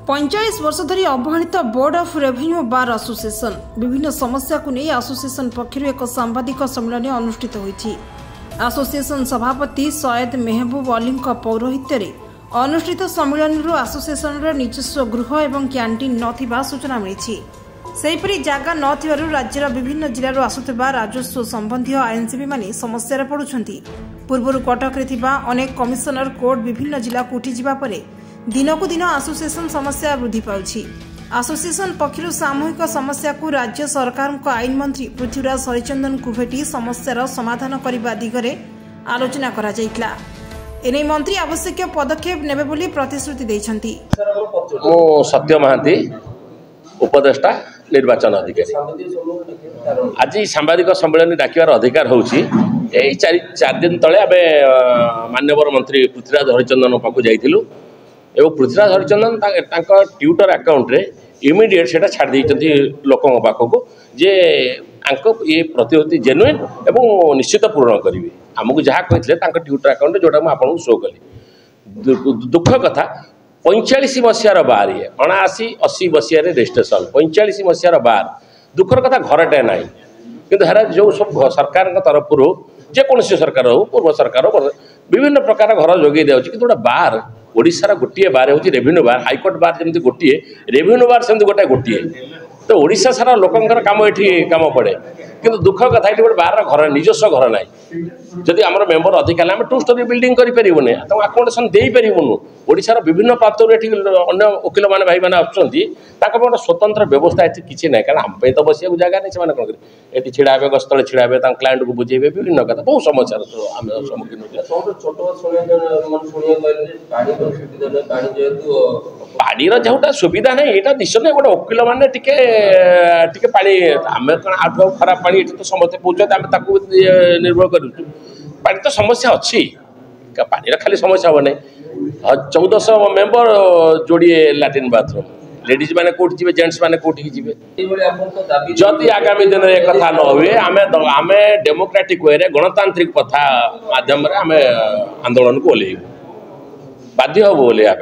45 वर्ष धरी अवहेलित board of revenue bar association विभिन्न समस्या को नहीं एसोसिएशन पक्षर एक सांबादिक सम्मेलन अनुष्ठित होईछि। एसोसिएशन सभापति सैयद मेहबूब अली पौरोहित्य अनुष्ठित सम्मेलन एसोसिएशन निजस्व गृह एवं कैंटीन नथिबा सूचना मिली। सेहीपरि जागा नथिबारु राज्यर विभिन्न जिल्लारू आसुथिबा राजस्व संबंधी आईनजीवी माने समस्या पड़ुछंती। पूर्वरु कटक रे थिबा अनेक कमिशनर कोर्ट विभिन्न जिला को उठी जिबा परे दिनकू दिन एसोसिएशन समस्या वृद्धि पाउछि। एसोसिएशन पक्षरु सामूहिक समस्या को राज्य सरकार आईन मंत्री पृथ्वीराज हरिचंदन को भेटी समस्यार समाधान करने दिगरे आलोचना करा जायतिला। एने मंत्री आवश्यक पदक्षेप नेबे बोली प्रतिश्रुति दैछंती। मो सत्य महांती उपदेष्टा निर्वाचन अधिकारी आज सांबादिक सम्मेलन डाकिबार अधिकार होउछि। एई चार दिन तले आबे माननीय मंत्री पृथ्वीराज हरिचंदन पाखु जाइथिलु एवं पृथ्वीराज हरिचंदन ट्विटर अकाउंट रे इमिडिएट सेटा छाड़ देइछंती लोकन पाखको जे आंको ये प्रतिश्रुति जेन्युइन एवं निश्चित पूर्ण करिवे। हमकु जहा कहितले तांको ट्विटर अकाउंट जोटा म आपन शो कली। दुख कथा 45 मसीहार बार ये 79-80 मसीह रेजिस्ट्रेशन 45 मसीहार बार दुखर कथा घरटे ना कि जो सब सरकार तरफ जेकोसी सरकार हो पूर्व सरकार हो विभिन्न प्रकार घर जोगे दिया कि गोटे बार ओडिशार गोटे बार हूँ रेवेन्यू बार हाईकोर्ट बार जमी गोटे रेवेन्यू बार सेमती गोटे गोटे तो ओडिशा सारा लोकंर काम ये काम पड़े किंतु दुख कथा ये गोटे बार घर निजस्व घर ना जदि आम मेम्बर अधिक आम 2 स्टोरी बिल्डिंग करें आकोमोडेसन दे पारूँ। ओडिशार विभिन्न प्रांतर अन्य वकिल मैंने भाई मैंने आसुँच स्वतंत्र व्यवस्था ये किसी ना कारण आम तो बस जगह नहीं से कौन ये छिड़ा गस्तले छिड़ा क्लाएंट को बुझेबे विभिन्न कथा बहुत समस्या आम सम्मुखीन पानी जोटा सुविधा नहीं यहाँ निश्चय गोटे वकिल मैंने टे पा आम कौन खराब पानी तो समस्ते पूछते निर्भर कर पानी तो समस्या अच्छी पानी खाली समस्या हम नहीं 1400 मेम्बर जोड़िए लैट्रिन बाथरूम लेडीज मैंने कौट जी जेंट्स मैंने कौट जी जदि आगामी दिन में एक कथा न हुए आम डेमोक्रेटिक वे गणतांत्रिक प्रथा माध्यम आम आंदोलन को ओह्लैबू बाध्य हम ओह्लैया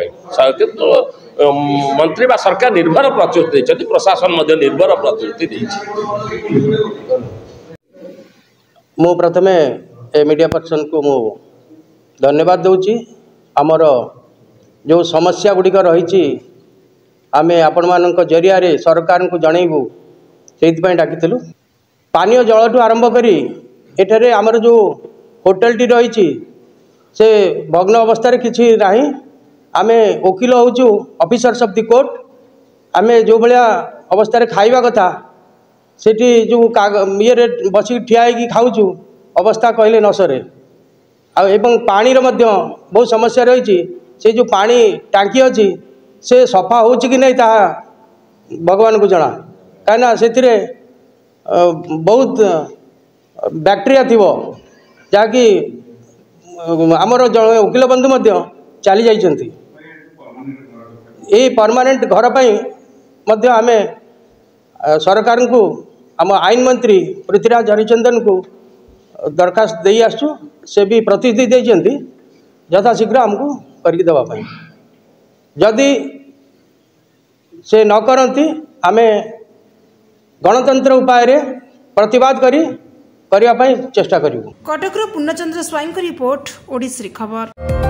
किंतु मंत्री बा सरकार निर्भर प्रतिश्रुति देते प्रशासन निर्भर प्रतिश्रुति मु प्रथमे मीडिया पर्सन को मु धन्यवाद दूची। आमर जो समस्या गुड़िक रही आम आपण मान जरिया सरकार को जनइबू से डाकिलु पानीय जल ठू आरंभ करी एठारे आमर जो होटेलटी रही से भग्न अवस्था किसी ना आम वकिल होचु ऑफिसर्स ऑफ द कोर्ट आम जो भाया अवस्था खाइबा कथा सेठी जो ये बसिक ठिया खाऊचु अवस्था कहले न सरे एवं पानी बहुत समस्या रही से जो पानी टांकी अच्छी से सफा हो कि नहीं ता भगवान को जना कहीं से बहुत बैक्टेरिया थी जहाँकि आमर वकिल बंधु चली जाइछंती ये परमानेंट घर पर आम सरकार को आम आईन मंत्री पृथ्वीराज हरिचंदन को दरखास्त दे आसु से भी प्रतिश्रुति देते यथाशीघ्र आमको करके देवाई जदि से न करती आम गणतंत्र उपाय प्रतिवाद करने चेष्टा करूँ। कटक पूर्णचंद्र स्वाईं रिपोर्ट ओडिसी खबर।